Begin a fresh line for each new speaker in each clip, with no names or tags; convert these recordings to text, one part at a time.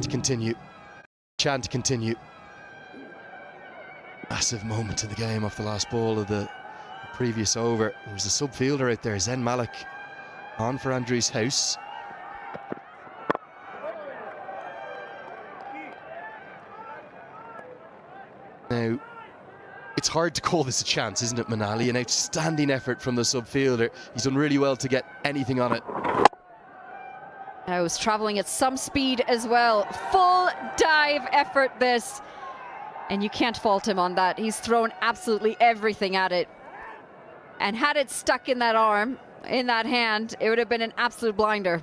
to continue. Chant to continue. Massive moment in the game off the last ball of the previous over. There was a sub fielder out there, Zen Malik, on for Andrew's house. Now, it's hard to call this a chance, isn't it, Manali? An outstanding effort from the sub fielder. He's done really well to get anything on it.
I was traveling at some speed as well. Full dive effort this. And you can't fault him on that. He's thrown absolutely everything at it. And had it stuck in that arm, in that hand, it would have been an absolute blinder.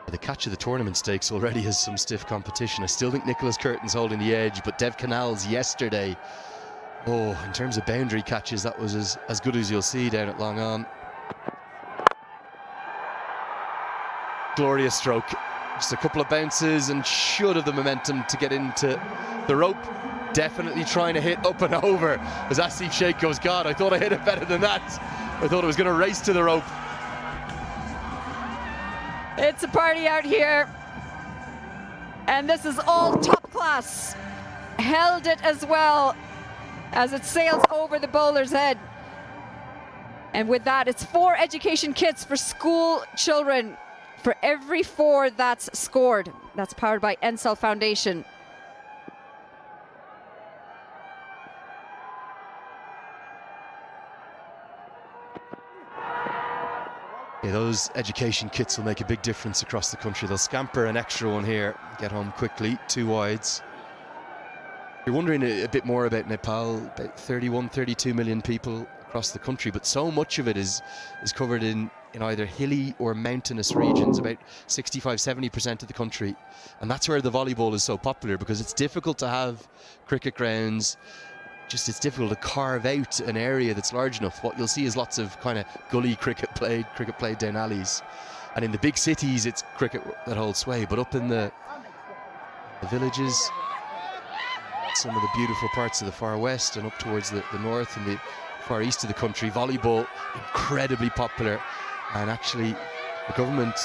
The catch of the tournament stakes already has some stiff competition. I still think Nicholas Curtin's holding the edge, but Dev Canals yesterday, oh, in terms of boundary catches, that was as good as you'll see down at Long On. Glorious stroke. Just a couple of bounces and should have the momentum to get into the rope. Definitely trying to hit up and over. As Asif Sheikh goes, God, I thought I hit it better than that. I thought it was going to race to the rope.
It's a party out here. And this is all top class. Held it as well as it sails over the bowler's head. And with that, it's 4 education kits for school children. For every 4 that's scored. That's powered by Encel Foundation.
Yeah, those education kits will make a big difference across the country. They'll scamper an extra one here, get home quickly, 2 wides. You're wondering a bit more about Nepal, about 31, 32 million people across the country, but so much of it is covered in either hilly or mountainous regions, about 65, 70% of the country. And that's where the volleyball is so popular, because it's difficult to have cricket grounds. Just it's difficult to carve out an area that's large enough. What you'll see is lots of kind of gully cricket played down alleys. And in the big cities, it's cricket that holds sway. But up in the villages, some of the beautiful parts of the far west and up towards the north and the far east of the country, volleyball incredibly popular. And actually, the government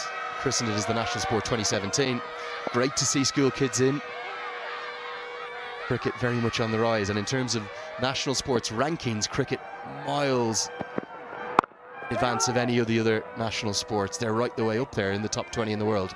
christened it as the National Sport 2017. Great to see school kids in. Cricket very much on the rise, and in terms of national sports rankings, cricket miles in advance of any of the other national sports. They're right the way up there in the top 20 in the world.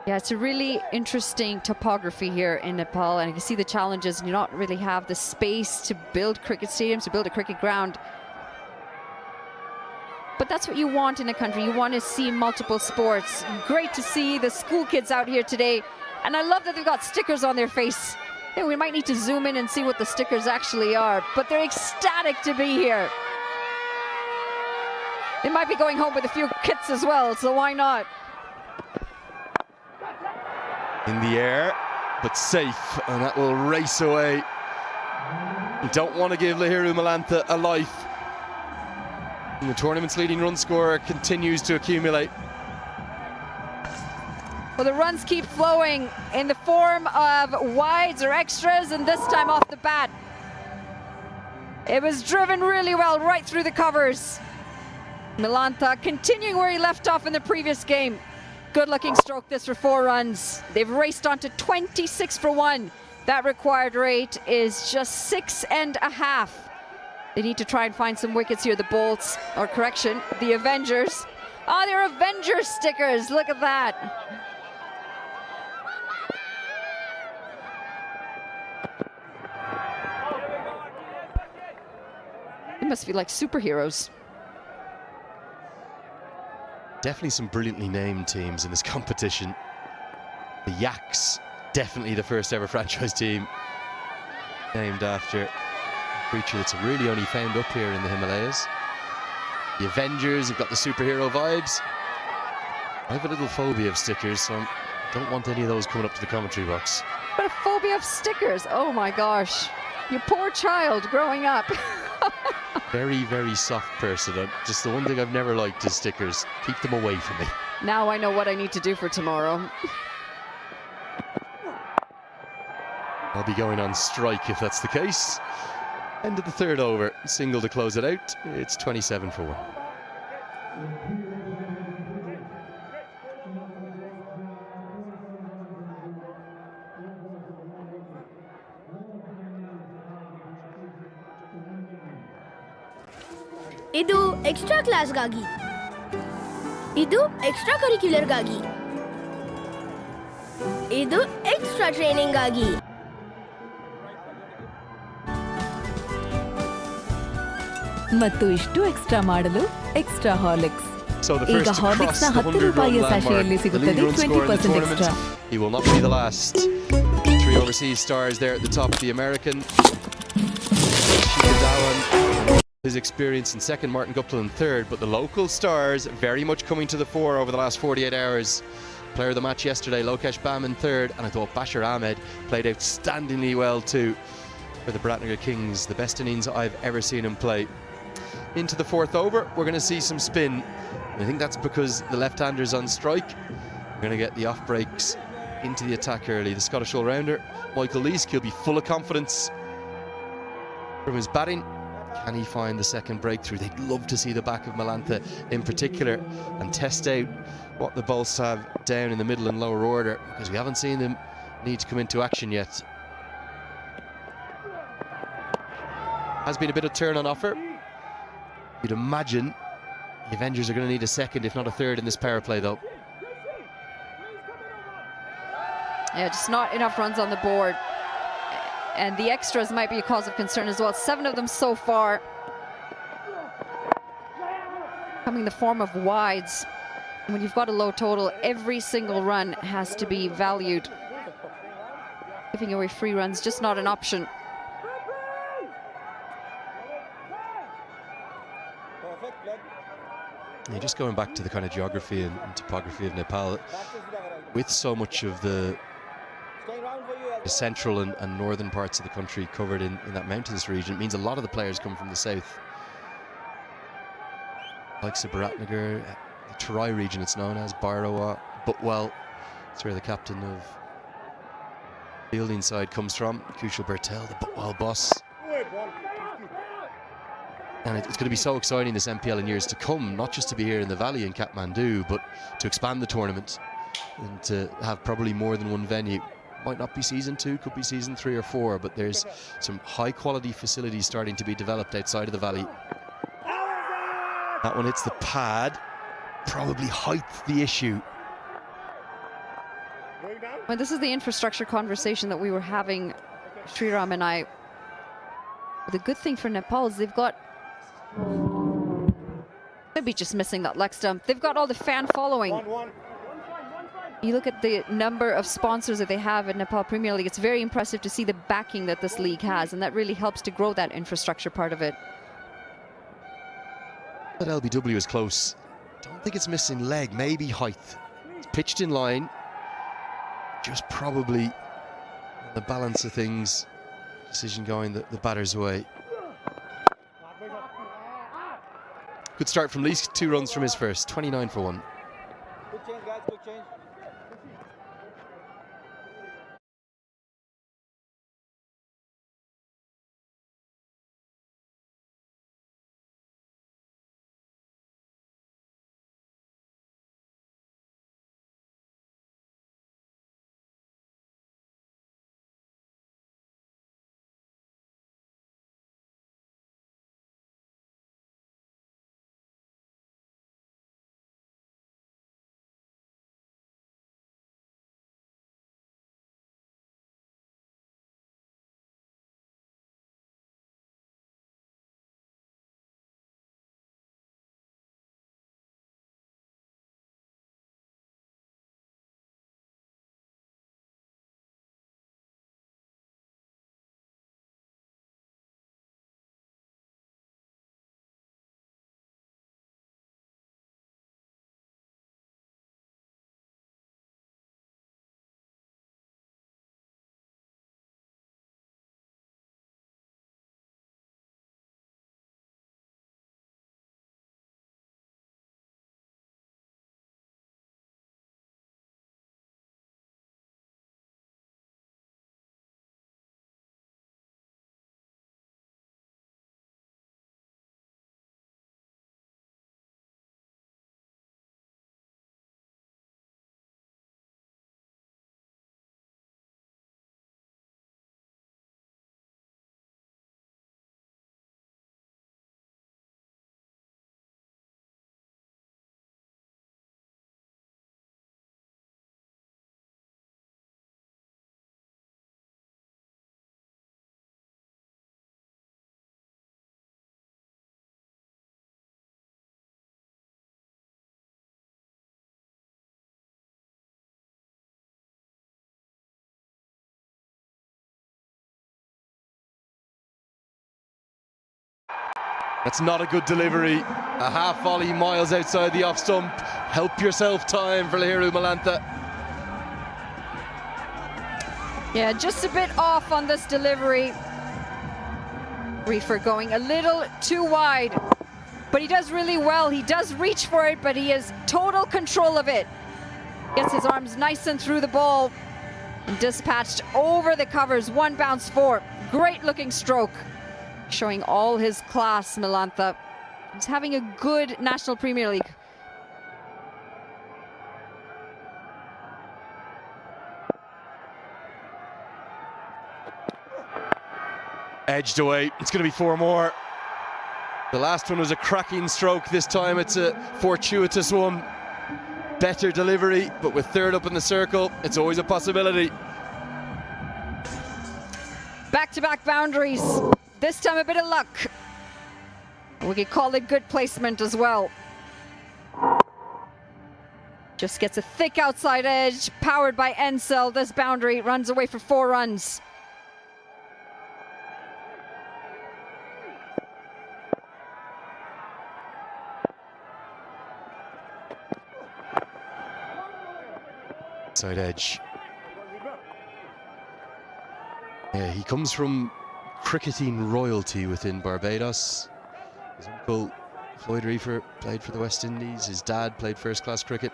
Yeah, it's a really interesting topography here in Nepal, and you can see the challenges. You not really have the space to build cricket stadiums, to build a cricket ground. But that's what you want in a country. You want to see multiple sports. Great to see the school kids out here today. And I love that they've got stickers on their face. Yeah, we might need to zoom in and see what the stickers actually are. But they're ecstatic to be here. They might be going home with a few kits as well, so why not?
In the air, but safe, and that will race away. You don't want to give Lahiru Malantha a life. And the tournament's leading run scorer continues to accumulate.
Well, the runs keep flowing in the form of wides or extras, and this time off the bat. It was driven really well right through the covers. Malantha continuing where he left off in the previous game. Good looking stroke this for 4 runs. They've raced on to 26 for 1. That required rate is just 6.5. They need to try and find some wickets here. The Bolts, or correction, the Avengers. Oh, they're Avengers stickers. Look at that. They must be like superheroes.
Definitely some brilliantly named teams in this competition. The Yaks, definitely the first ever franchise team named after creature that's really only found up here in the Himalayas. The Avengers have got the superhero vibes. I have a little phobia of stickers, so I don't want any of those coming up to the commentary box.
But a phobia of stickers, oh my gosh. You poor child growing up.
Very, very soft person. Just the one thing I've never liked is stickers. Keep them away from me.
Now I know what I need to do for tomorrow.
I'll be going on strike if that's the case. End of the third over, single to close it out. It's 27 for 1.
ಇದು extra ಕ್ಲಾಸ್ಗಾಗಿ, ಇದು extra ಕರಿಕ್ಯುಲರ್ಗಾಗಿ, ಇದು extra training ಆಗಿ.
ಮತ್ತು ಇಷ್ಟು extra ಮಾಡಲು extra Horlicks.
So the
ಈಗ
first to cross
ಹಾರ್ಲಿಕ್ಸ್ನ
the
10
100
ರೂಪಾಯಿಯ
run
ಸ್ಯಾಶೆಯಲ್ಲಿ
landmark, the
ಸಿಗುತ್ತದೆ
leading run scorer in the
20%
tournament.
Extra.
He will not be the last. 3 overseas stars there at the top. The American Shikadawan, his experience in second, Martin Guptill in third, but the local stars very much coming to the fore over the last 48 hours. Player of the match yesterday, Lokesh Bam in third, and I thought Bashir Ahmed played outstandingly well too for the Biratnagar Kings. The best innings I've ever seen him play. Into the fourth over, we're going to see some spin. I think that's because the left-hander's on strike. We're going to get the off breaks into the attack early. The Scottish all-rounder, Michael Leask, he'll be full of confidence from his batting. Can he find the second breakthrough? They'd love to see the back of Malantha in particular and test out what the Bolts have down in the middle and lower order, because we haven't seen them need to come into action yet. Has been a bit of turn on offer. You'd imagine the Avengers are going to need a second, if not a third, in this power play though.
Yeah, just not enough runs on the board. And the extras might be a cause of concern as well. 7 of them so far. Coming in the form of wides. When you've got a low total, every single run has to be valued. Giving away free runs, just not an option.
Yeah, just going back to the kind of geography and topography of Nepal, with so much of the central and northern parts of the country covered in that mountainous region, it means a lot of the players come from the south. Like Biratnagar, the Terai region it's known as, Bhairawa, Butwal, it's where the captain of fielding side comes from, Kushal Bertel, the Butwal boss. And it's going to be so exciting, this MPL, in years to come, not just to be here in the valley in Kathmandu, but to expand the tournament and to have probably more than one venue. Might not be season 2, could be season 3 or 4, but there's some high quality facilities starting to be developed outside of the valley. That one hits the pad, probably height the issue.
Well, this is the infrastructure conversation that we were having, Sriram and I. The good thing for Nepal is they've got, they'd be just missing that leg stump. They've got all the fan following. You look at the number of sponsors that they have in Nepal Premier League, it's very impressive to see the backing that this league has, and that really helps to grow that infrastructure part of it.
That LBW is close. Don't think it's missing leg, maybe height. It's pitched in line, just probably on the balance of things, decision going the batter's way. Good start from Leask, 2 runs from his first, 29 for 1.
Quick change, guys, quick change.
That's not a good delivery. A half volley miles outside the off stump. Help yourself time for Lahiru Malantha.
Yeah, just a bit off on this delivery. Reefer going a little too wide, but he does really well. He does reach for it, but he has total control of it. Gets his arms nice and through the ball and dispatched over the covers. One bounce four. Great looking stroke. Showing all his class, Malantha. He's having a good National Premier League.
Edged away. It's going to be four more. The last one was a cracking stroke. This time it's a fortuitous one. Better delivery, but with third up in the circle, it's always a possibility.
Back-to-back boundaries. This time a bit of luck. We could call it good placement as well. Just gets a thick outside edge, powered by Ensel. This boundary runs away for 4 runs.
Side edge. Yeah, he comes from cricketing royalty within Barbados. His uncle, Floyd Reefer, played for the West Indies. His dad played first-class cricket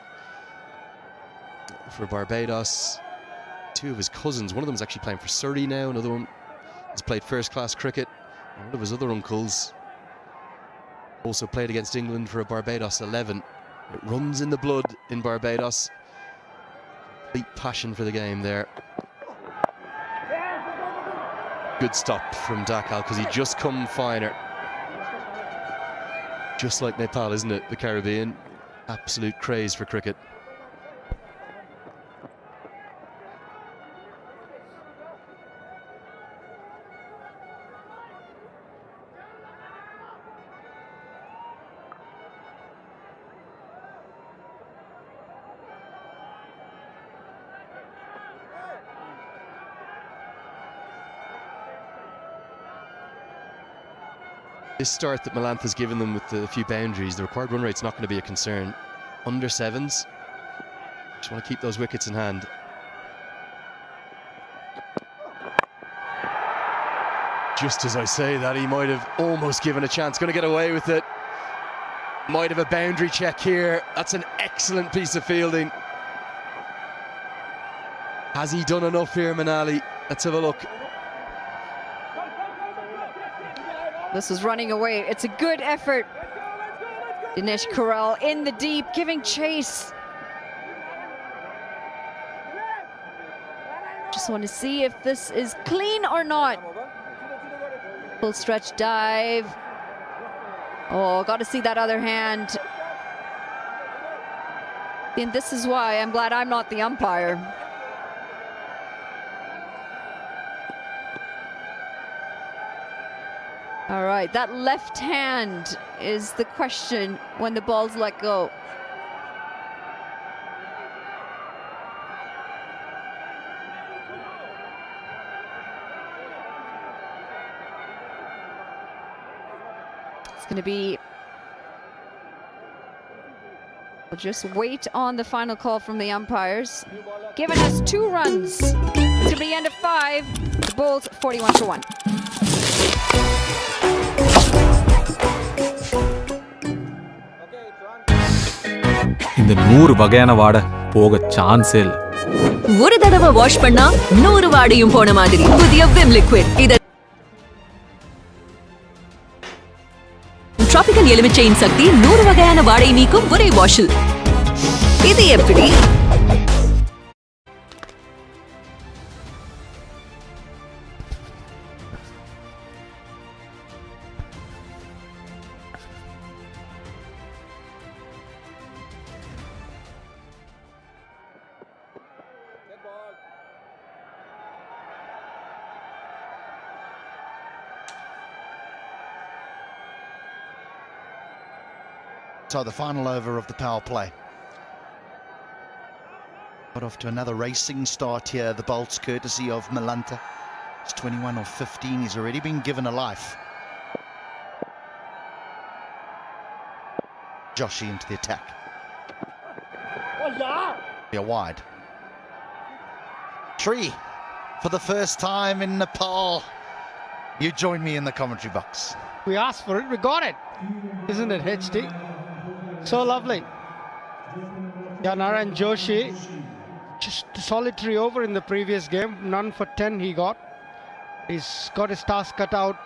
for Barbados. 2 of his cousins, one of them is actually playing for Surrey now, another one has played first-class cricket. And one of his other uncles also played against England for a Barbados 11. It runs in the blood in Barbados. Complete passion for the game there. Good stop from Dakal because he just come finer. Just like Nepal, isn't it? The Caribbean. Absolute craze for cricket. This start that Malantha's given them with the few boundaries, the required run rate's not going to be a concern. Under 7s. Just want to keep those wickets in hand. Just as I say that, he might have almost given a chance. Going to get away with it. Might have a boundary check here. That's an excellent piece of fielding. Has he done enough here, Manali? Let's have a look.
This is running away. It's a good effort. Dinesh Karel in the deep, giving chase. Just want to see if this is clean or not. Full stretch dive. Oh, got to see that other hand. And this is why I'm glad I'm not the umpire. All right, that left hand is the question when the ball's let go. It's going to be... We'll just wait on the final call from the umpires. Giving us 2 runs. It's going to be the end of 5. The Bulls 41 for 1.
இந்த 100 வகையான வாடை போக சான்ஸே இல்ல.
ஒரு தடவை wash பண்ணா 100 வாடையும் போன மாதிரி புதிய விம் லிக்விட். இது டிராபிக்கல் எலுமிச்சையின் சக்தி 100 வகையான வாடை நீக்கும் ஒரே வாஷில். இது எப்படி?
So the final over of the power play. Got off to another racing start here, the bolts courtesy of Malantha. It's 21 or 15, he's already been given a life. Joshi into the attack. Be a wide. 3 for the first time in Nepal. You join me in the commentary box.
We asked for it, we got it. Isn't it, HD? So lovely. Yeah, Narayan Joshi, just solitary over in the previous game. None for 10 he got. He's got his task cut out.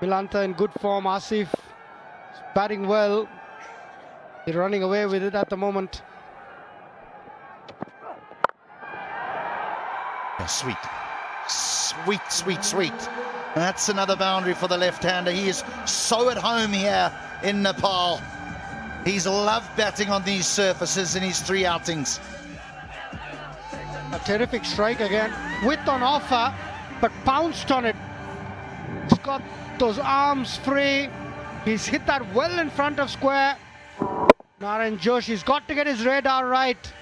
Milantha in good form. Asif batting well. They're running away with it at the moment.
Yeah, sweet. Sweet, sweet, sweet. And that's another boundary for the left-hander. He is so at home here in Nepal. He's loved batting on these surfaces in his 3 outings.
A terrific strike again. Width on offer, but pounced on it. He's got those arms free. He's hit that well in front of square. Narayan Joshi's got to get his radar right.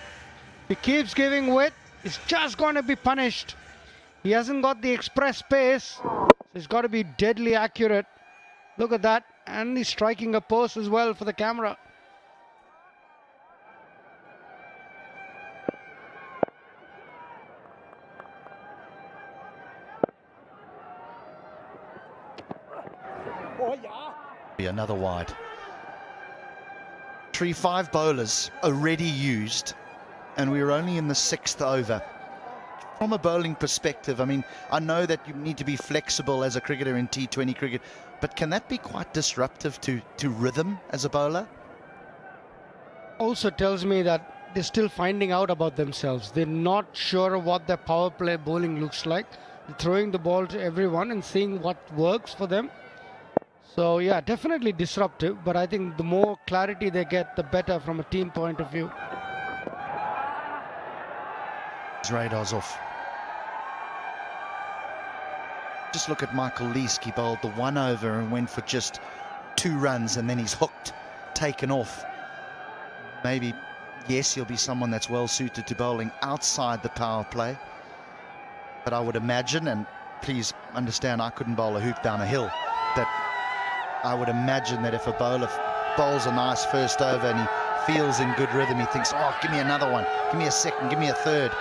He keeps giving width. He's just going to be punished. He hasn't got the express pace. So he's got to be deadly accurate. Look at that. And he's striking a post as well for the camera.
Be another wide. 3-5 bowlers already used, and we're only in the 6th over. From a bowling perspective, I mean, I know that you need to be flexible as a cricketer in T20 cricket, but can that be quite disruptive to rhythm as a bowler?
Also tells me that they're still finding out about themselves. They're not sure what their power play bowling looks like. They're throwing the ball to everyone and seeing what works for them. So yeah, definitely disruptive, but I think the more clarity they get, the better from a team point of view.
His radar's off. Just look at Michael Leask. He bowled the 1 over and went for just 2 runs, and then he's hooked, taken off. Maybe, yes, he'll be someone that's well suited to bowling outside the power play. But I would imagine, and please understand, I couldn't bowl a hoop down a hill, that I would imagine that if a bowler bowls a nice first over and he feels in good rhythm, he thinks, oh, give me another one, give me a second, give me a third.